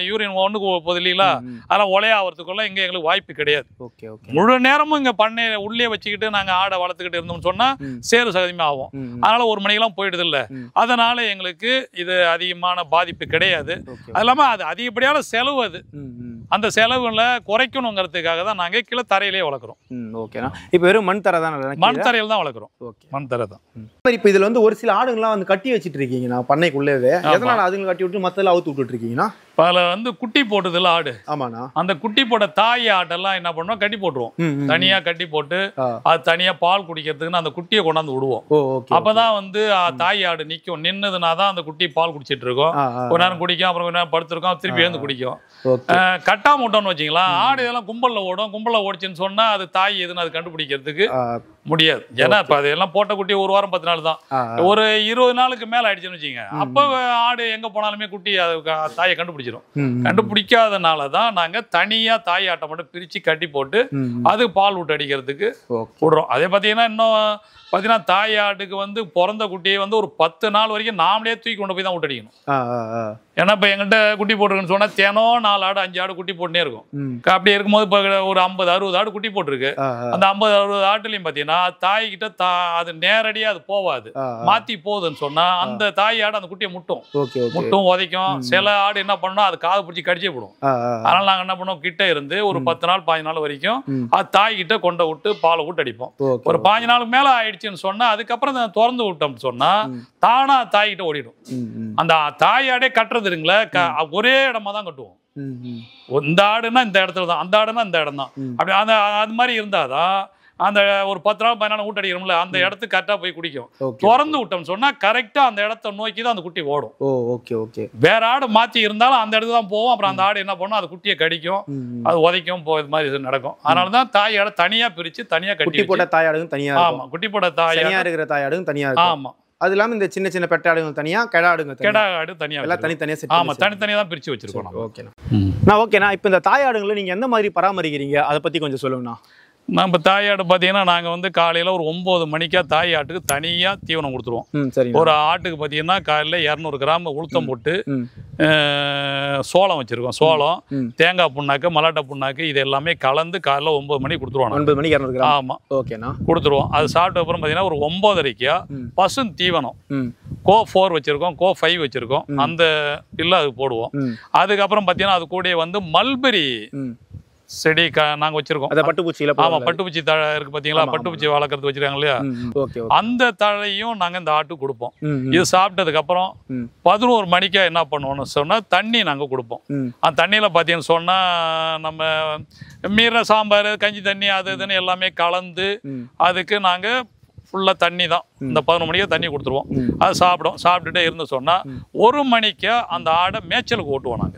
யூரின் ஒன்றுக்கு போகுது இல்லைங்களா, அதெல்லாம் ஒலையாகிறதுக்குள்ள இங்கே எங்களுக்கு வாய்ப்பு கிடையாது.
Okay okay.
முழு நேரமும் இங்கே பண்ணையை உள்ளே வச்சுக்கிட்டு நாங்கள் ஆடை வளர்த்துக்கிட்டு இருந்தோம்னு சொன்னால் சேரு சகதியமாக ஆகும். அதனால 1 மணிக்கெல்லாம் போயிடுது இல்லை. அதனால எங்களுக்கு இது அதிகமான பாதிப்பு கிடையாது. அது இல்லாமல் அது அதிகப்படியான செலவு. அது அந்த செலவுல குறைக்கணுங்கிறதுக்காக தான் நாங்கள் கீழே தரையிலே வளர்க்குறோம்.
ஓகேண்ணா. இப்போ வெறும் மண் தரை தான்?
மண் தரையில் தான் வளர்க்குறோம். ஓகே, மண் தரை தான்.
இப்போ இதில் வந்து ஒரு சில ஆடுங்கள்லாம் வந்து கட்டி வச்சுட்டு இருக்கீங்கண்ணா பண்ணைக்குள்ளேவே. எதனால அதுங்களை கட்டி விட்டு மற்றெல்லாம் அவுத்து விட்டுட்டு இருக்கீங்கன்னா?
பல வந்து குட்டி போட்டதுல ஆடு.
ஆமாண்ணா. அந்த
குட்டி போட்ட தாய் ஆட்டெல்லாம் என்ன பண்ணுவோம், கட்டி போட்டுருவோம். தனியா கட்டி போட்டு அது தனியா பால் குடிக்கிறதுக்குன்னு அந்த குட்டியை கொண்டாந்து விடுவோம். அப்பதான் வந்து தாய் ஆடு நிற்கும். நின்னுதுனா தான் அந்த குட்டி பால் குடிச்சிட்டு இருக்கோம். ஒரு நேரம் குடிக்கும், அப்புறம் கொஞ்ச நேரம் படுத்திருக்கோம், திருப்பி எழுந்து குடிக்கும். கட்டாம விட்டோம்னு வச்சிங்களா, ஆடு இதெல்லாம் கும்பல்ல ஓடும். கும்பல்ல ஓடிச்சுன்னு சொன்னா அது தாய் எதுன்னு அது கண்டுபிடிக்கிறதுக்கு முடியாது. ஏன்னா இப்ப அதெல்லாம் போட்ட குட்டி 1 வாரம் 10 நாள் தான். ஒரு 20 நாளுக்கு மேல ஆயிடுச்சுன்னு வச்சுங்க, அப்ப ஆடு எங்க போனாலுமே குட்டி தாயை கண்டுபிடிச்சிடும். கண்டுபிடிக்காதனாலதான் நாங்க தனியா தாய் ஆட்டை மட்டும் பிரிச்சு கட்டி போட்டு அது பால் விட்டு அடிக்கிறதுக்கு விடுறோம். அதே பாத்தீங்கன்னா இன்னும் பாத்தீங்கன்னா தாய் ஆட்டுக்கு வந்து பிறந்த குட்டியை வந்து ஒரு 10 நாள் வரைக்கும் நாமளே தூக்கி கொண்டு போய் தான் விட்டு அடிக்கணும். ஏன்னா இப்ப எங்கிட்ட குட்டி போட்டுருக்குன்னு சொன்னா தினம் 4 ஆடு 5 ஆடு குட்டி போட்டுனே இருக்கும். அப்படி இருக்கும்போது இப்ப ஒரு 50-60 ஆடு குட்டி போட்டிருக்கு. அந்த 50-60 ஆட்டுலயும் பாத்தீங்கன்னா தாய் கிட்ட அது நேரடியா அது போவாது, மாத்தி போகுதுன்னு சொன்னா அந்த தாய் ஆடு அந்த குட்டியை முட்டும் உதைக்கும். சில ஆடு என்ன பண்ணணும், அது காது பிடிச்சி கடிச்சே போடும். அதனால நாங்க என்ன பண்ணோம், கிட்ட இருந்து ஒரு 10 நாள் 15 நாள் வரைக்கும் அது தாய் கிட்ட கொண்ட விட்டு பாலை விட்டு அடிப்போம். ஒரு 15 நாளுக்கு மேல ஆயிடுச்சுன்னு சொன்னா அதுக்கப்புறம் திறந்து விட்டோம்னு சொன்னா தானா தாய் கிட்ட ஓடிடும். அந்த தாயாடே கட்டுறது இருங்களே, ஒரே இடமா தான் கட்டுவோம். இந்த ஆடுனா இந்த இடத்துல தான், அந்த ஆடுனா இந்த இடம் தான். அப்படி அந்த அது மாதிரி இருந்தாதான் அந்த ஒரு 10 நாள் 15 நாள் ஊட்ட அடிக்கிறோம்ல, அந்த இடத்துக்கு கரெக்டா போய் குடிக்கும். திறந்து விட்டோம்னு சொன்னா கரெக்டா அந்த இடத்த நோக்கி தான் அந்த குட்டி ஓடும். வேற ஆடு மாத்தி இருந்தாலும் அந்த இடத்துல தான் போவோம். அப்புறம் அந்த ஆடு என்ன பண்ணும், அது குட்டியை கடிக்கும், அது உதைக்கும், இது மாதிரி நடக்கும். அதனாலதான் தாய் ஆடை தனியா பிரிச்சு தனியா கட்டி போட்ட தாயாடுங்க தனியா. ஆமா, குட்டி போட்ட தாயா இருக்கிற தாயாடுங்க தனியா. ஆமா, அது இல்லாம இந்த சின்ன சின்ன பெட்டாடுங்க தனியா, கெடா ஆடு தனியா, எல்லாம் தனித்தனியா. ஆமா, தனித்தனியா தான் பிரிச்சு வச்சிருக்கோம். ஓகேண்ணா. ஓகேண்ணா. இப்போ இந்த தாயாடுங்களை நீங்க எந்த மாதிரி பராமரிக்கிறீங்க, அதை பத்தி கொஞ்சம் சொல்லுங்கண்ணா. நம்ம தாயாடு பார்த்தீங்கன்னா நாங்கள் வந்து காலையில் ஒரு 9 மணிக்கா தாய் ஆட்டுக்கு தனியாக தீவனம் கொடுத்துருவோம். ஒரு ஆட்டுக்கு பார்த்தீங்கன்னா காலையில் 200 கிராம் உளுத்தம் போட்டு சோளம் வச்சுருக்கோம். சோளம், தேங்காய் புண்ணாக்கு, மலாட்டை புண்ணாக்கு, இது எல்லாமே கலந்து காலையில் 9 மணிக்கு கொடுத்துருவோம். 9 மணிக்கு 200 கிராம். ஆமாம், ஓகேண்ணா, கொடுத்துருவோம். அது சாப்பிட்ட அப்புறம் பார்த்தீங்கன்னா ஒரு 9:30 பசு தீவனம் கோ 4 வச்சுருக்கோம், கோ 5 வச்சுருக்கோம். அந்த பில்லை அதுக்கு போடுவோம். அதுக்கப்புறம் பார்த்தீங்கன்னா அது கூட வந்து மல்பெரி செடி நாங்க வச்சிருக்கோம். பட்டுப்பூச்சியில. ஆமா, பட்டுப்பூச்சி தழை இருக்கு பாத்தீங்களா, பட்டுப்பூச்சி வளர்க்கறது வச்சிருக்காங்க இல்லையா, அந்த தழையும் நாங்க இந்த ஆட்டுக்கு கொடுப்போம். இது சாப்பிட்டதுக்கு அப்புறம் 11 மணிக்கா என்ன பண்ணுவோம்னு சொன்னா தண்ணி நாங்க கொடுப்போம். அந்த தண்ணியில பாத்தீங்கன்னு சொன்னா நம்ம மீற சாம்பார், கஞ்சி தண்ணி, அது இதுன்னு எல்லாமே கலந்து அதுக்கு நாங்க ஃபுல்லா தண்ணி தான். இந்த 11 மணிக்கு தண்ணி கொடுத்துருவோம். அது சாப்பிட்டுட்டே இருந்து சொன்னா 1 மணிக்கு அந்த ஆடை மேய்ச்சலுக்கு ஓட்டுவோம். நாங்க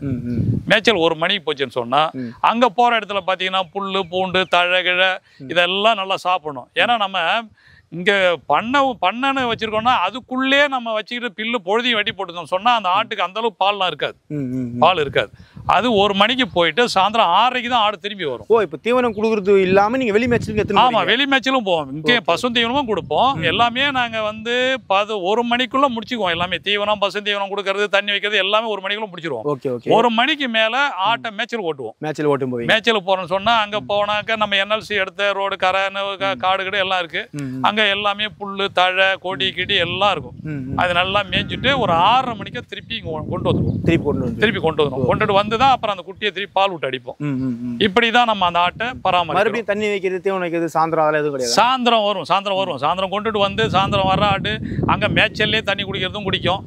மேய்ச்சல் 1 மணிக்கு போச்சுன்னு சொன்னா அங்க போற இடத்துல பாத்தீங்கன்னா புல்லு பூண்டு தழகிழ இதெல்லாம் நல்லா சாப்பிடணும். ஏன்னா நம்ம இங்க பண்ணன்னு வச்சிருக்கோம்னா அதுக்குள்ளே நம்ம வச்சுக்கிட்டு பில்லு பொழுதையும் வெட்டி போட்டுருந்தோம் சொன்னா அந்த ஆட்டுக்கு அந்த அளவுக்கு பால்லாம் இருக்காது, பால் இருக்காது. அது 1 மணிக்கு போயிட்டு சாயந்தரம் 6:30 தான் ஆடு திரும்பி வரும். ஓ, இப்போ தீவனம் கொடுக்குறது இல்லாம நீங்க வெளி மேய்ச்சலுக்கு? ஆமா, வெளி மேய்ச்சலும் போவோம். இங்கே பசு தீவனமும் கொடுப்போம். எல்லாமே நாங்க வந்து 1 மணிக்குள்ள முடிச்சுக்குவோம். எல்லாமே தீவனம், பசு தீவனம் கொடுக்கறது, தண்ணி வைக்கிறது எல்லாமே 1 மணிக்குள்ள முடிச்சிருவோம். 1 மணிக்கு மேல ஆட்டை மேய்ச்சல் ஓட்டுவோம். மேய்ச்சல் போறோம்னு சொன்னா அங்க போனாக்க நம்ம NLC எடுத்த ரோடு, கரை, காடு கிடு எல்லாம் இருக்கு. அங்க எல்லாமே புல்லு தழை கொடி கிடி எல்லாம் இருக்கும். அது நல்லா மேய்ஞ்சிட்டு ஒரு 6:30 மணிக்கு திருப்பி கொண்டு வந்துருவோம். திருப்பி கொண்டு வந்துடும். கொண்டுட்டு வந்துதான் அப்புறம் அந்த குட்டியை திருப்பி பால் விட்டு அடிப்போம். இப்படிதான் நம்ம அந்த ஆட்டை பராமரிக்கிறோம். தண்ணி வைக்கிறது, தீவனம் வைக்கிறது சாயந்தரம் அதெல்லாம் எதுவும் கிடையாது. சாயந்தரம் வரும். சாயந்தரம் கொண்டுட்டு வந்து சாயந்தரம் வர ஆடு அங்க மேய்ச்சல்லே தண்ணி குடிக்கிறதும் குடிக்கும்.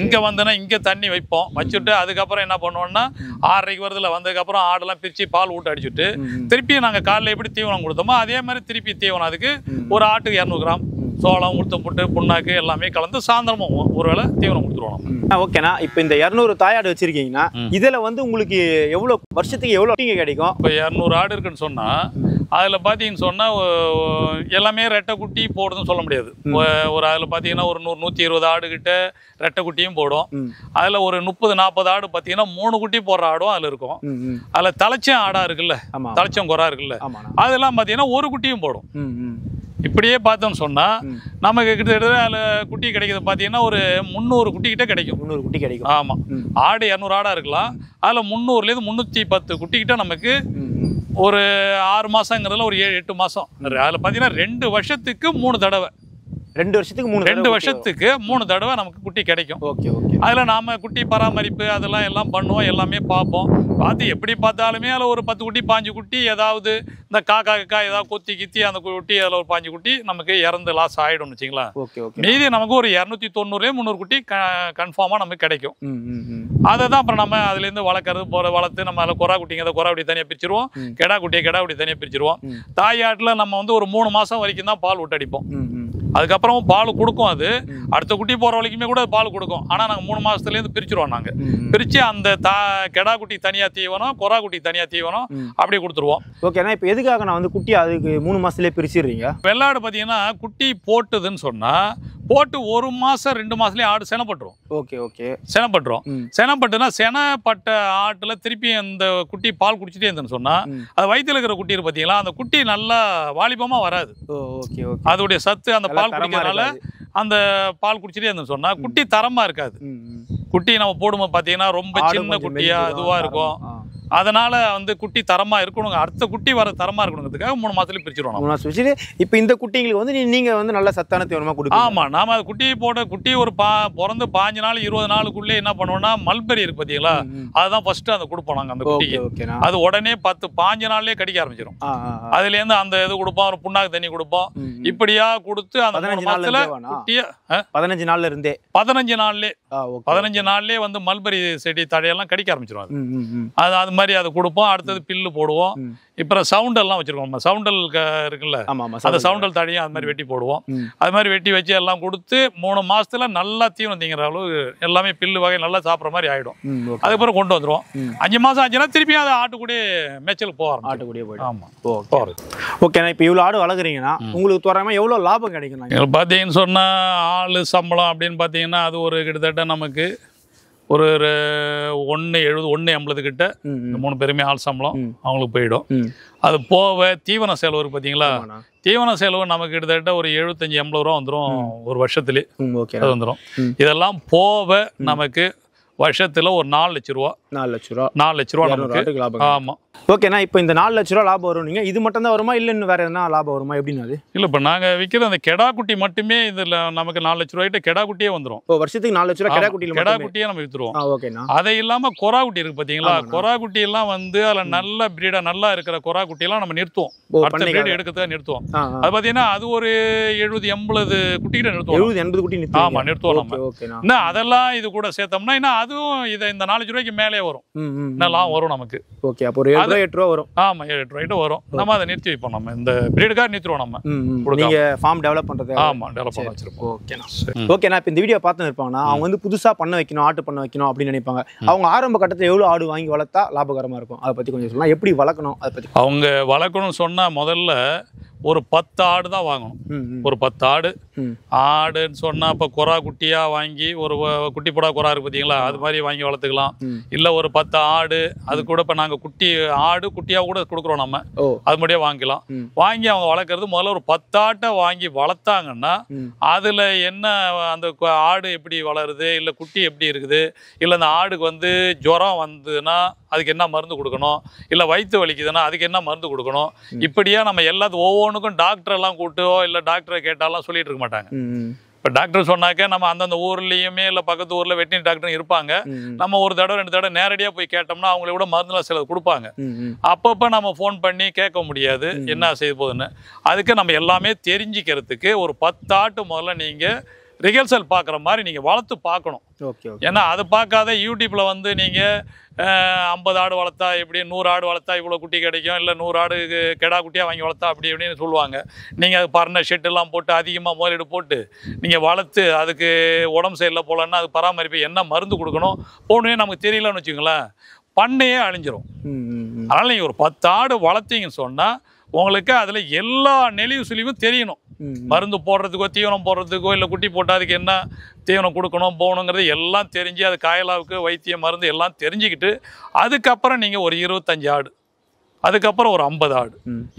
இங்க வந்துன்னா இங்க தண்ணி வைப்போம். வச்சுட்டு அதுக்கப்புறம் என்ன பண்ணுவோம்னா 6:30 வருதுல வந்ததுக்கு அப்புறம் ஆடெல்லாம் பிரிச்சு பால் விட்டு அடிச்சுட்டு திருப்பி நாங்க காலைல எப்படி தீவனம் கொடுத்தோமோ அதே மாதிரி திருப்பி தீவனம் அதுக்கு ஒரு ஆட்டுக்கு 200 கிராம் சோளம், உளுத்தம் புட்டு, புண்ணாக்கு எல்லாமே கலந்து சாயந்தரமும் ஒரு வேளை தீவனம் கொடுத்துருவோம். ஓகேண்ணா. இப்போ இந்த 200 தாயாடு வச்சிருக்கீங்கன்னா இதுல வந்து உங்களுக்கு எவ்வளவு வருஷத்துக்கு எவ்வளவு கிடைக்கும்? இப்போ 200 ஆடு இருக்குன்னு சொன்னா அதில் பார்த்தீங்கன்னு சொன்னால் எல்லாமே ரெட்டை குட்டி போடுதுன்னு சொல்ல முடியாது. ஒரு அதில் பார்த்தீங்கன்னா ஒரு 100-120 ஆடு கிட்ட ரெட்டை குட்டியும் போடும். அதில் ஒரு 30-40 ஆடு பார்த்தீங்கன்னா 3 குட்டி போடுற ஆடும் அதில் இருக்கும். அதில் தலைச்சம் ஆடாக இருக்குல்ல, தலைச்சம் குறா இருக்குல்ல, அதெல்லாம் பார்த்தீங்கன்னா ஒரு குட்டியும் போடும். இப்படியே பார்த்தோம்னு சொன்னால் நமக்கு கிட்டத்தட்ட அதில் குட்டி கிடைக்கிறது பார்த்தீங்கன்னா ஒரு 300 குட்டி கிட்ட கிடைக்கும்.
300 குட்டி கிடைக்கும்.
ஆமாம், ஆடு 200 ஆடாக இருக்கலாம். அதில் 300லேருந்து 310 குட்டி கிட்ட நமக்கு ஒரு 6 மாதங்கிறதுல ஒரு 7-8 மாதம். அதில் பார்த்தீங்கன்னா 2 வருஷத்துக்கு 3 தடவை,
2 வருஷத்துக்கு
2 வருஷத்துக்கு 3 தடவை நமக்கு குட்டி கிடைக்கும்.
Okay okay.
அதில் நாம் குட்டி பராமரிப்பு அதெல்லாம் எல்லாம் பண்ணுவோம், எல்லாமே பார்ப்போம். பார்த்து எப்படி பார்த்தாலுமே அதில் ஒரு 10 குட்டி 5 குட்டி ஏதாவது இந்த காக்கா ஏதாவது கொத்தி கித்தி அந்த குட்டி அதில் ஒரு 5 குட்டி நமக்கு இறந்து லாஸ் ஆகிடும்னு வச்சுங்களேன்.
Okay okay. மீதி
நமக்கு ஒரு 290-300 குட்டி கன்ஃபார்மாக நமக்கு கிடைக்கும். அதை தான் அப்புறம் நம்ம அதுலேருந்து வளர்த்து நம்ம அதில் குறா குட்டிங்க குறா குட்டி தனியாக பிரிச்சிருவோம், கெடா குட்டியை தனியாக பிரிச்சிருவோம். தாயாட்டில் நம்ம வந்து ஒரு 3 மாதம் வரைக்கும் தான் பால் விட்டடிப்போம். அதுக்கப்புறமும் பால் கொடுக்கும். அது அடுத்த குட்டி போகிற வரைக்குமே கூட பால் கொடுக்கும். ஆனால் நாங்கள் 3 மாதத்துலேருந்து பிரிச்சுருவோம். நாங்கள் பிரித்து அந்த கெடா குட்டி தனியாக தீவனம், கொரா குட்டி தனியாக தீவனம் அப்படி கொடுத்துருவோம்.
ஓகேண்ணா. இப்போ எதுக்காக நான் வந்து குட்டி அதுக்கு 3 மாதத்துலேயே பிரிச்சிடுறீங்க?
வெள்ளாடு பார்த்தீங்கன்னா குட்டி போட்டுதுன்னு சொன்னால் போட்டு 1 மாதம் 2 மாதத்துலேயே ஆடு செனப்பட்டுரும்.
Okay okay.
செனப்பட்டுரும். செனப்பட்டுனா செனப்பட்ட ஆட்டில் திருப்பி அந்த குட்டி பால் குடிச்சிட்டே இருந்தேன்னு சொன்னால் அது வயிற்றில் இருக்கிற குட்டி பார்த்தீங்களா, அந்த குட்டி நல்லா வாலிபமாக வராது.
Okay okay.
அதோடைய சத்து அந்த பால் குடிக்கிறதுனால அந்த பால் குடிச்சிட்டே இருந்தேன்னு சொன்னா குட்டி தரமா இருக்காது. குட்டி நம்ம போடும்போது பார்த்தீங்கன்னா ரொம்ப சின்ன குட்டியா இதுவா இருக்கும். அதனால வந்து குட்டி தரமா இருக்கணும், அடுத்த குட்டி வர தரமா இருக்கணுங்கிறதுக்காக 3 மாதத்துல பிரிச்சிருவோம்.
3 மாதம் பிரிச்சுட்டு இப்போ இந்த குட்டிங்களுக்கு வந்து நீங்க வந்து நல்ல சத்தான தீவனமா கொடுப்பீங்க.
ஆமா, நாம அது குட்டி ஒரு பிறந்து 15 நாள் 20 நாளுக்குள்ளே என்ன பண்ணுவோம்னா மல்பெரி இருக்கு பார்த்தீங்களா, அதுதான் ஃபர்ஸ்ட் அந்த கொடுப்போம் நாங்கள் அந்த குட்டிக்கு. அது உடனே 10-15 நாள்லயே கடிக்க ஆரம்பிச்சிடும். அதுல இருந்து அந்த இது கொடுப்போம், ஒரு புண்ணாக்கு தண்ணி கொடுப்போம். இப்படியா கொடுத்து அந்த 3 மாசத்துல குட்டிய
15 நாள்ல இருந்தே
15 நாள்லயே வந்து மல்பெரி செடி தடையெல்லாம் கடிக்க ஆரம்பிச்சிடும். அது மாதிரி அதை கொடுப்போம். அடுத்தது பில்லு போடுவோம். இப்போ சவுண்டெல்லாம் வச்சிருக்கோம். நம்ம சவுண்டல் இருக்குல்ல, அந்த சவுண்டல் தடையும் அது மாதிரி வெட்டி போடுவோம். அது மாதிரி வெட்டி வச்சு எல்லாம் கொடுத்து 3 மாசத்துல நல்லா தீவனம் திங்கிற அளவு எல்லாமே பில்லு வகை நல்லா சாப்பிட்ற மாதிரி ஆயிடும். அதுக்கப்புறம் கொண்டு வந்துருவோம். 5 மாசம் ஆச்சுன்னா திருப்பி அதை ஆட்டுக்கூடிய மேய்ச்சலுக்கு போகிறோம்.
ஆட்டுக்கூடிய போயிடும். ஆமா, போகிறது. ஓகே. இப்போ இவ்வளோ ஆடு வளர்க்குறீங்கன்னா உங்களுக்கு தோராயமாக எவ்வளோ லாபம் கிடைக்கும்?
பார்த்தீங்கன்னு சொன்னால் ஆள் சம்பளம் அப்படின்னு பார்த்தீங்கன்னா அது ஒரு கிட்டத்தட்ட நமக்கு ஒரு 170 180 கிட்ட 3 பேருமே ஆள் சம்பளம் அவங்களுக்கு போயிடும். அது போக தீவன செலவு இருக்கு பார்த்தீங்களா, தீவன செலவு நமக்கு கிட்டத்தட்ட ஒரு 75-80 ரூபா வந்துடும் ஒரு வருஷத்துலேயே. அது வந்துடும். இதெல்லாம் போக நமக்கு வருஷத்துல ஒரு 4 லட்ச ரூபா 4 லட்ச ரூபா நமக்கு லாபம். ஆமாம்.
ஓகேண்ணா. இப்போ இந்த 4 லட்ச ரூபா லாபம் வரும். நீங்கள் இது மட்டும் தான் வருமா இல்லை இன்னும் வேறு எதனா லாபம் வருமா? எப்படின்னா அது
இல்லை, இப்போ நாங்கள் விற்கிற அந்த கெடா குட்டி மட்டுமே இதில் நமக்கு 4 லட்ச ரூபாய்கிட்ட கெடா குட்டியே வந்துடும்.
இப்போ வருஷத்துக்கு 4 லட்ச ரூபா கெடா குட்டியே நம்ம
விற்றுருவோம். ஓகேண்ணா. அதை இல்லாமல் கொரா குட்டி இருக்குது பார்த்தீங்களா, கொரா குட்டியெல்லாம் வந்து அதில் நல்ல பிரீடாக நல்லா இருக்கிற கொரா குட்டியெல்லாம் நம்ம நிறுத்துவோம். அடுத்த பிரீடு எடுக்கிறதுக்காக நிறுத்துவோம். அது பார்த்தீங்கன்னா அது ஒரு 70-80 குட்டிகிட்ட நிறுத்துவோம்.
70-80 குட்டி
ஆமாம் நிறுத்துவோம் நம்ம. இன்னும் அதெல்லாம் இது கூட சேர்த்தோம்னா இன்னும் அதுவும் இந்த 4 லட்ச ரூபாய்க்கு மேலே வரும். இன்னும் வரும் நமக்கு.
ஓகே. அப்போ ஒரு 7-8 ரூபா வரும்.
ஆமா, 7-8 ரூபாய்ட்டு வரும். நம்ம அதை நிறுத்தி வைப்போம். நம்ம இந்த பிரீடுக்காக நிறுத்திடுவோம். நம்ம
நீங்க ஃபார்ம் டெவலப் பண்றது.
ஆமா, டெவலப் பண்ணி வச்சிருப்போம்.
ஓகேண்ணா. ஓகேண்ணா. இப்போ இந்த வீடியோ பார்த்து இருப்பாங்கன்னா அவங்க வந்து புதுசா பண்ண வைக்கணும், ஆட்டு பண்ண வைக்கணும் அப்படின்னு நினைப்பாங்க. அவங்க ஆரம்ப கட்டத்தில் எவ்வளவு ஆடு வாங்கி வளர்த்தா லாபகரமா இருக்கும் அதை பத்தி கொஞ்சம் சொல்லலாம். எப்படி வளர்க்கணும் அதை பத்தி?
அவங்க வளர்க்கணும்னு சொன்னா முதல்ல ஒரு 10 ஆடு தான் வாங்கணும். ஒரு 10 ஆடு. ஆடுன்னு சொன்னா இப்போ கொரா குட்டியா வாங்கி ஒரு குட்டி போடா கொரா இருக்கு பார்த்தீங்களா, அது மாதிரி வாங்கி வளர்த்துக்கலாம். இல்லை ஒரு 10 ஆடு அது கூட இப்போ நாங்கள் ஆடு குட்டியா கூட கொடுக்குறோம். நம்ம அது மாதிரியே வாங்கிக்கலாம். வாங்கி அவங்க வளர்க்குறது முதல்ல ஒரு 10 ஆட்டை வாங்கி வளர்த்தாங்கன்னா அதில் என்ன அந்த ஆடு எப்படி வளருது, இல்லை குட்டி எப்படி இருக்குது, இல்லை அந்த ஆடுக்கு வந்து ஜுரம் வந்ததுன்னா அதுக்கு என்ன மருந்து கொடுக்கணும், இல்லை வயிற்று வலிக்குதுன்னா அதுக்கு என்ன மருந்து கொடுக்கணும், இப்படியா நம்ம எல்லாத்துக்கும் ஒவ்வொன்றுக்கும் டாக்டரெல்லாம் கூட்டோ இல்லை டாக்டரை கேட்டாலாம் சொல்லிட்டு இருக்க மாட்டாங்க. இப்போ டாக்டர் சொன்னாக்க நம்ம அந்தந்த ஊர்லேயுமே இல்லை பக்கத்து ஊரில் வெட்டினரி டாக்டர் இருப்பாங்க. நம்ம ஒரு தடவை 2 தடவை நேரடியாக போய் கேட்டோம்னா அவங்கள விட மருந்துலாம் சிலது கொடுப்பாங்க. அப்பப்போ நம்ம ஃபோன் பண்ணி கேட்க முடியாது என்ன செய்ய போகுதுன்னு. அதுக்கு நம்ம எல்லாமே தெரிஞ்சுக்கிறதுக்கு ஒரு 10 ஆட்டு முதல்ல நீங்கள் ரிஹர்சல் பார்க்குற மாதிரி நீங்கள் வளர்த்து பார்க்கணும். ஏன்னா அதை பார்க்காத யூடியூப்பில் வந்து நீங்கள் 50 ஆடு வளர்த்தா எப்படி, 100 ஆடு வளர்த்தா இவ்வளோ குட்டி கிடைக்கும், இல்லை 100 ஆடு கெடா குட்டியாக வாங்கி வளர்த்தா அப்படி இப்படின்னு சொல்லுவாங்க. நீங்கள் அது பறனை ஷெட்டெல்லாம் போட்டு அதிகமாக முதலீடு போட்டு நீங்கள் வளர்த்து அதுக்கு உடம்பு சரியில்லை போலன்னா அது பராமரிப்பு என்ன மருந்து கொடுக்கணும் போகணுமே நமக்கு தெரியலன்னு வச்சுங்களேன், பண்ணையே அழிஞ்சிரும். அதனால் நீங்கள் ஒரு 10 ஆடு வளர்த்தீங்கன்னு சொன்னால் உங்களுக்கு அதில் எல்லா நெளிவு சுழிவும் தெரியணும். மருந்து போடுறதுக்கோ தீவனம் போடுறதுக்கோ இல்லை குட்டி போட்டால் அதுக்கு என்ன தீவனம் கொடுக்கணும் போகணுங்கிறது எல்லாம் தெரிஞ்சு, அது காயலாவுக்கு வைத்திய மருந்து எல்லாம் தெரிஞ்சுக்கிட்டு அதுக்கப்புறம் நீங்கள் ஒரு 25 ஆடு, அதுக்கப்புறம் ஒரு 50 ஆடு,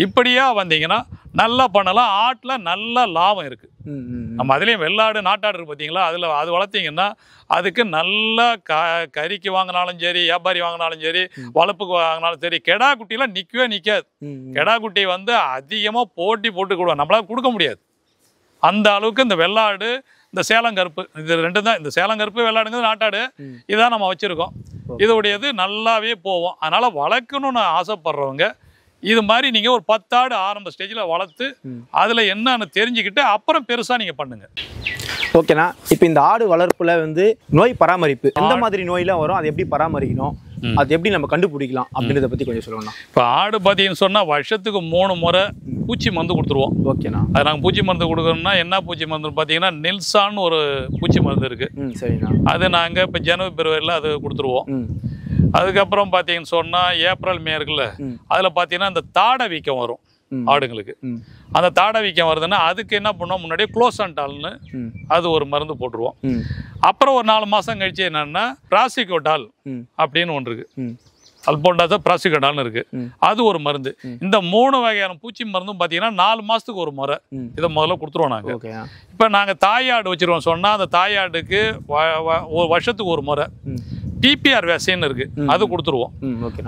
இப்படியா வந்தீங்கன்னா நல்லா பண்ணலாம். ஆட்டில் நல்ல லாபம் இருக்குது. நம்ம அதுலேயும் வெள்ளாடு நாட்டாடு இருக்குது பார்த்தீங்களா, அதில் அது வளர்த்திங்கன்னா அதுக்கு நல்லா கறிக்கு வாங்கினாலும் சரி, வியாபாரி வாங்கினாலும் சரி, வளர்ப்புக்கு வாங்கினாலும் சரி, கெடா குட்டிலாம் நிற்கவே நிற்காது. கெடா குட்டி வந்து அதிகமாக போட்டி போட்டு கொடுவோம், நம்மளால கொடுக்க முடியாது. அந்த அளவுக்கு இந்த வெள்ளாடு, இந்த சேலங்கருப்பு, இது ரெண்டு தான். இந்த சேலங்கருப்பு வெள்ளாடுங்கிறது நாட்டாடு, இதான் நம்ம வச்சுருக்கோம். இதோடையது நல்லாவே போவோம். அதனால் வளர்க்கணும்னு ஆசைப்படுறவங்க இது மாதிரி நீங்கள் ஒரு 10 ஆடு ஆரம்ப ஸ்டேஜில் வளர்த்து அதில் என்னன்னு தெரிஞ்சுக்கிட்டு அப்புறம் பெருசாக நீங்கள் பண்ணுங்கள்.
ஓகேண்ணா. இப்போ இந்த ஆடு வளர்ப்பில் வந்து நோய் பராமரிப்பு எந்த மாதிரி நோயெலாம் வரும், அதை எப்படி பராமரிக்கணும், அது எப்படி நம்ம கண்டுபிடிக்கலாம் அப்படின்றத பற்றி கொஞ்சம் சொல்லணும்.
இப்போ ஆடு பார்த்தீங்கன்னு சொன்னால் வருஷத்துக்கு 3 முறை பூச்சி மருந்து கொடுத்துருவோம்.
ஓகேண்ணா.
அது நாங்கள் பூச்சி மருந்து கொடுக்கணும்னா என்ன பூச்சி மருந்து பார்த்தீங்கன்னா நில்சான்னு ஒரு பூச்சி மருந்து இருக்குது.
சரிண்ணா. அது
நாங்கள் இப்போ ஜனவரி பிப்ரவரியில் அது கொடுத்துருவோம். அதுக்கப்புறம் பார்த்தீங்கன்னு சொன்னால் ஏப்ரல் மே இருக்குல்ல, அதில் பார்த்தீங்கன்னா இந்த தாடை வீக்கம் வரும் ஆடுங்களுக்கு. அந்த தாடை வீக்கம் வருதுன்னா அதுக்கு என்ன பண்ணோம், முன்னாடியே குளோசன்டால்னு அது ஒரு மருந்து போட்டுருவோம். அப்புறம் ஒரு 4 மாதம் கழிச்சு என்னன்னா பிராசிகோடால் அப்படின்னு ஒன்று இருக்கு, அல்போண்டாசா பிராசிகோடால்னு இருக்கு, அது ஒரு மருந்து. இந்த 3 வகையான பூச்சி மருந்தும் பார்த்தீங்கன்னா 4 மாதத்துக்கு ஒரு முறை இதை முதல்ல கொடுத்துருவோம் நாங்கள். இப்போ நாங்கள் தாயாடு வச்சிருவோம் சொன்னால் அந்த தாயாடுக்கு ஒரு வருஷத்துக்கு ஒரு முறை பிபிஆர் வேக்சின் இருக்கு, அது கொடுத்துருவோம்.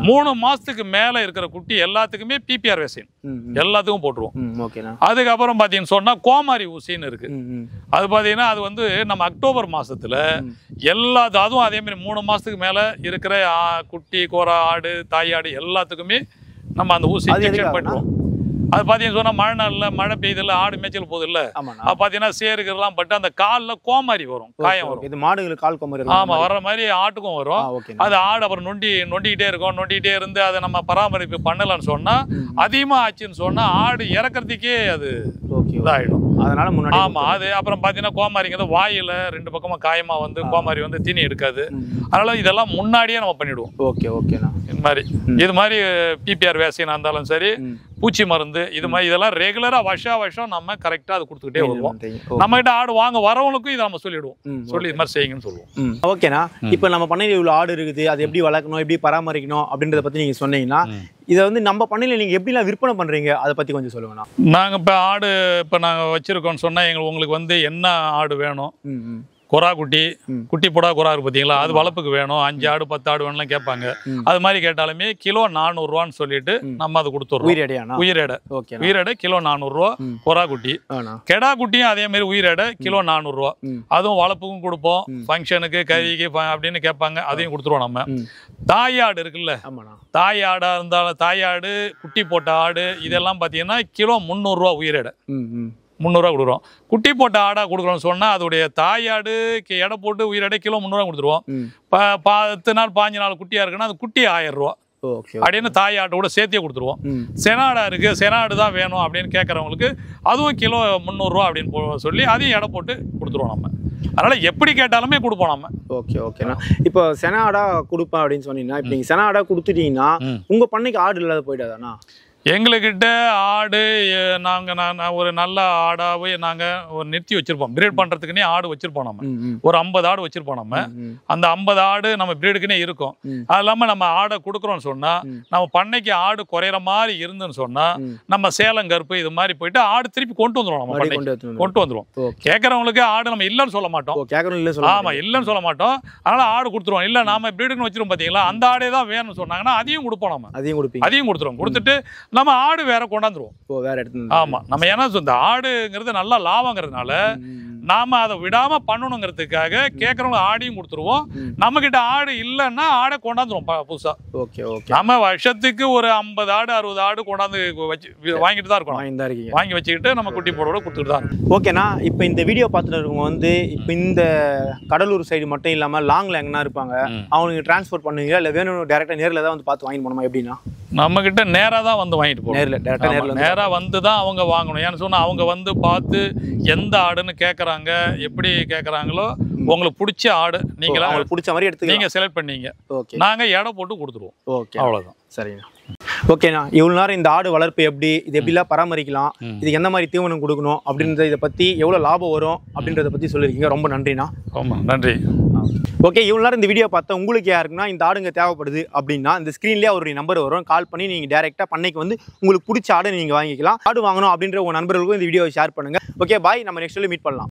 3 மாசத்துக்கு மேல இருக்கிற குட்டி எல்லாத்துக்குமே பிபிஆர் வேக்சின் எல்லாத்துக்கும் போட்டுருவோம். அதுக்கப்புறம் பாத்தீங்கன்னு சொன்னா கோமாரி ஊசின்னு இருக்கு. அது பாத்தீங்கன்னா அது வந்து நம்ம அக்டோபர் மாசத்துல அதுவும் அதே மாதிரி 3 மாசத்துக்கு மேல இருக்கிற குட்டி கோரா ஆடு தாயாடு எல்லாத்துக்குமே நம்ம அந்த ஊசி இன்ஜெக்ஷன் பண்ணிடுவோம். அது பார்த்தீங்கன்னு சொன்னால் மழை நாளில் மழை பெய்யுதில்ல, ஆடு மேய்ச்சல் போகுது இல்லை, அது பார்த்தீங்கன்னா சேருக்கிறதுலாம் பட்டு அந்த காலில் கோமாரி வரும், காயம் வரும். இது மாடுகளுக்கு கால் கோமாரி. ஆமாம், வர்ற மாதிரி ஆட்டுக்கும் வரும். அது ஆடு அப்புறம் நொண்டிக்கிட்டே இருக்கும். நொண்டிக்கிட்டே இருந்து அதை நம்ம பராமரிப்பு பண்ணலான்னு சொன்னால் அதிகமாக ஆச்சுன்னு சொன்னால் ஆடு இறக்கிறதுக்கே அது இதாகிடும். அதனால முன்னாடி ஆமாம். அது அப்புறம் பார்த்தீங்கன்னா கோமாரிங்கிறது வாயில் 2 பக்கமாக காயமாக வந்து கோமாரி வந்து தீனி எடுக்காது. அதனால இதெல்லாம் முன்னாடியே நம்ம பண்ணிவிடுவோம். ஓகேண்ணா. இது மாதிரி பிபிஆர் வேக்சின் இருந்தாலும் சரி, பூச்சி மருந்து, இது மாதிரி இதெல்லாம் ரெகுலரா வருஷம் நம்ம கரெக்டா அது கொடுத்துக்கிட்டே வருவோம். நம்ம கிட்ட ஆடு வாங்க வரவங்களுக்கும் இதை நம்ம சொல்லிடுவோம், சொல்லி இது மாதிரி செய்யுங்கன்னு சொல்லுவோம்.
ஓகேண்ணா. இப்போ நம்ம பண்ணையில் இவ்வளோ ஆடு இருக்குது, அது எப்படி வளர்க்கணும், எப்படி பராமரிக்கணும் அப்படின்றத பத்தி நீங்க சொன்னீங்கன்னா, இதை வந்து நம்ம பண்ணையில் நீங்க எப்படிலாம் விற்பனை பண்றீங்க அதை பத்தி கொஞ்சம் சொல்லுங்கண்ணா.
நாங்க இப்போ ஆடு இப்போ நாங்கள் வச்சிருக்கோம்னு சொன்னா உங்களுக்கு வந்து என்ன ஆடு வேணும், கொரா குட்டி, குட்டி போடா கொரா இருக்கு பார்த்தீங்களா, அது வளர்ப்புக்கு வேணும், 5 ஆடு 10 ஆடு வேணும்லாம் கேட்பாங்க. அது மாதிரி கேட்டாலுமே கிலோ 400 ரூபான்னு சொல்லிட்டு நம்ம அதை கொடுத்துருவோம். உயிரெடை கிலோ 400 ரூபா கொரா குட்டி. கெடா குட்டியும் அதே மாதிரி உயிரெடை கிலோ 400 ரூபா. அதுவும் வளர்ப்புக்கும் கொடுப்போம், ஃபங்க்ஷனுக்கு கறிக்கு அப்படின்னு கேட்பாங்க, அதையும் கொடுத்துருவோம். நம்ம தாயாடு இருக்குல்ல, தாயாடா இருந்தாலும் தாயாடு குட்டி போட்ட ஆடு இதெல்லாம் பார்த்தீங்கன்னா கிலோ 300 ரூபா உயிரெடை, 300 ரூபா கொடுக்குறோம். குட்டி போட்ட ஆடா கொடுக்குறோம்னு சொன்னால் அதோடைய தாயாடுக்கு எடை போட்டு உயிரெடை கிலோ 300 ரூபா கொடுத்துருவோம். 10 நாள் 15 நாள் குட்டியாக இருக்குன்னா அது குட்டி 1000 ரூபா அப்படின்னு தாயாட்டோட சேர்த்தே கொடுத்துருவோம். செனாடா இருக்கு, செனாடு தான் வேணும் அப்படின்னு கேட்குறவங்களுக்கு அதுவும் கிலோ 300 ரூபா அப்படின்னு சொல்லி அதையும் எடை போட்டு கொடுத்துருவோம் நம்ம. அதனால எப்படி கேட்டாலுமே கொடுப்போம் நம்ம.
ஓகேண்ணா. இப்போ செனாடா கொடுப்பேன் அப்படின்னு சொன்னீங்கன்னா, இப்போ நீங்கள் செனாடா கொடுத்துட்டீங்கன்னா உங்கள் பண்ணைக்கு ஆடு இல்லாத போயிடாதாண்ணா?
எங்ககிட்ட ஆடு நாங்கள் ஒரு நல்ல ஆடாவே நாங்கள் ஒரு நிறுத்தி வச்சிருப்போம். பிரீட் பண்ணுறதுக்குன்னே ஆடு வச்சிருப்போம். நம்ம ஒரு 50 ஆடு வச்சிருப்போம். நம்ம அந்த 50 ஆடு நம்ம பிரீடுக்குன்னே இருக்கும். அது இல்லாமல் நம்ம ஆடை கொடுக்குறோம்னு சொன்னால் நம்ம பண்ணைக்கு ஆடு குறையிற மாதிரி இருந்துன்னு சொன்னால் நம்ம சேலம் கருப்பு இது மாதிரி போயிட்டு ஆடு திருப்பி கொண்டு வந்துடும். நம்ம பண்ணைக்கு கொண்டு வந்துடும். கேட்குறவங்களுக்கு ஆடு நம்ம இல்லைன்னு சொல்ல மாட்டோம். ஆமாம், இல்லைன்னு சொல்ல மாட்டோம். அதனால ஆடு கொடுத்துருவோம். இல்லை நாம பிரீடுன்னு வச்சிருவோம் பார்த்தீங்களா, அந்த ஆடே தான் வேணும்னு சொன்னாங்கன்னா அதையும் கொடுப்போம். நம்ம அதையும் கொடுத்துருவோம். கொடுத்துட்டு நம்ம ஆடு வேற கொண்டாந்துருவோம் வேற இடத்துல. ஆமா, நம்ம ஏன்னா இந்த ஆடுங்கிறது நல்லா லாபங்கிறதுனால நாம அதை விடாம பண்ணணுங்கிறதுக்காக கேட்கறவங்க ஆடையும் கொடுத்துருவோம். நம்ம கிட்ட ஆடு இல்லைன்னா ஆடை கொண்டாந்துருவோம் புதுசா. நம்ம வருஷத்துக்கு ஒரு 50 ஆடு 60 ஆடு கொண்டாந்து வாங்கிட்டு தான் இருக்கோம். வாங்கி வச்சுக்கிட்டு நம்ம குட்டி போட கொடுத்துட்டு தான்.
ஓகேண்ணா. இப்போ இந்த வீடியோ பார்த்துட்டு இருக்கவங்க வந்து இப்போ இந்த கடலூர் சைடு மட்டும் இல்லாம லாங்ல எங்கன்னா இருப்பாங்க, அவங்களுக்கு டிரான்ஸ்போர்ட் பண்ணுவீங்களா இல்லை வேணும் டேரக்டா நேரில் தான் வந்து பார்த்து வாங்கி போனோமா எப்படின்னா?
நம்ம கிட்ட நேராக தான் வந்து வாங்கிட்டு போகணும். நேராக வந்து தான் அவங்க வாங்கணும். ஏன்னு சொன்னால் அவங்க வந்து பார்த்து எந்த ஆடுன்னு கேட்குறாங்க, எப்படி கேட்குறாங்களோ உங்களுக்கு பிடிச்ச ஆடு நீங்களா
பிடிச்ச மாதிரி எடுத்து
நீங்கள் செலக்ட் பண்ணீங்க, நாங்கள் எடை போட்டு கொடுத்துருவோம்.
ஓகே,
அவ்வளோதான்.
சரிங்க. ஓகேண்ணா, இவ்வளோ நேரம் இந்த ஆடு வளர்ப்பு எப்படி, இது எப்படிலாம் பராமரிக்கலாம், இதுக்கு எந்த மாதிரி தீவனம் கொடுக்கணும் அப்படின்றத இதை பற்றி எவ்வளோ லாபம் வரும் அப்படின்றத பற்றி சொல்லியிருக்கீங்க. ரொம்ப நன்றிண்ணா.
ஆமாம், நன்றி.
ஓகே, இவ்வளோ நேரம் இந்த வீடியோ பார்த்தா உங்களுக்கு யாருக்குன்னா இந்த ஆடுங்க தேவைப்படுது அப்படின்னா இந்த ஸ்க்ரீன்லேயே அவருடைய நம்பர் வரும். கால் பண்ணி நீங்கள் டேரெக்டாக பண்ணைக்கு வந்து உங்களுக்கு பிடிச்ச ஆடை நீங்கள் வாங்கிக்கலாம். ஆடு வாங்கணும் அப்படின்ற உங்கள் நண்பர்களுக்கும் இந்த வீடியோவை ஷேர் பண்ணுங்கள். ஓகே, பாய். நம்ம நெக்ஸ்ட் மீட் பண்ணலாம்.